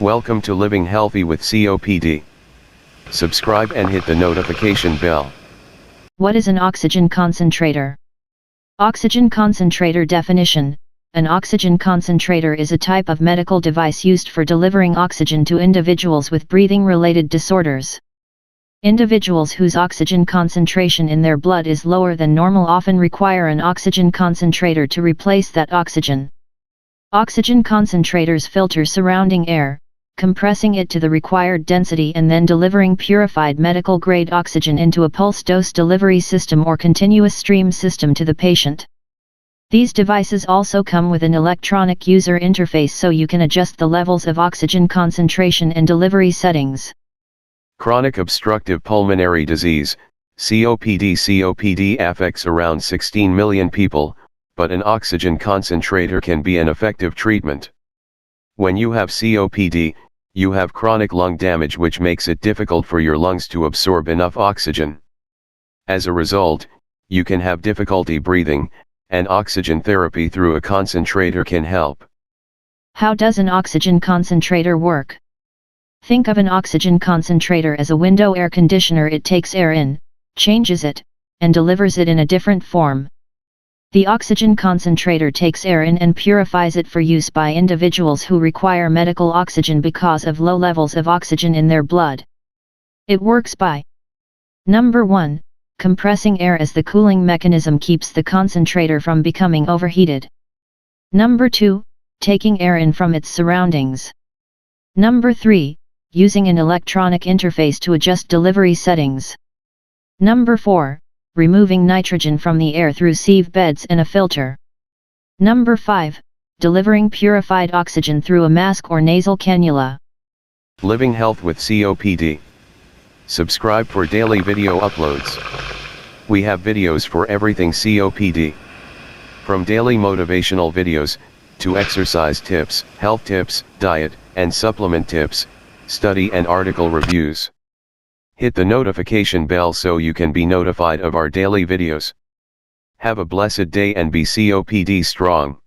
Welcome to Living Healthy with COPD. Subscribe and hit the notification bell. What is an oxygen concentrator? Oxygen concentrator definition: an oxygen concentrator is a type of medical device used for delivering oxygen to individuals with breathing-related disorders. Individuals whose oxygen concentration in their blood is lower than normal often require an oxygen concentrator to replace that oxygen. Oxygen concentrators filter surrounding air, compressing it to the required density and then delivering purified medical-grade oxygen into a pulse dose delivery system or continuous stream system to the patient. These devices also come with an electronic user interface so you can adjust the levels of oxygen concentration and delivery settings. Chronic obstructive pulmonary disease, COPD. COPD affects around 16 million people, but an oxygen concentrator can be an effective treatment. When you have COPD, you have chronic lung damage which makes it difficult for your lungs to absorb enough oxygen. As a result, you can have difficulty breathing, and oxygen therapy through a concentrator can help. How does an oxygen concentrator work? Think of an oxygen concentrator as a window air conditioner. It takes air in, changes it, and delivers it in a different form. The oxygen concentrator takes air in and purifies it for use by individuals who require medical oxygen because of low levels of oxygen in their blood. It works by: Number 1, compressing air as the cooling mechanism keeps the concentrator from becoming overheated. Number 2, taking air in from its surroundings. Number 3, using an electronic interface to adjust delivery settings. Number 4, removing nitrogen from the air through sieve beds and a filter. Number 5, delivering purified oxygen through a mask or nasal cannula. Living Health with COPD. Subscribe for daily video uploads. We have videos for everything COPD. From daily motivational videos, to exercise tips, health tips, diet, and supplement tips, study and article reviews. Hit the notification bell so you can be notified of our daily videos. Have a blessed day and be COPD strong.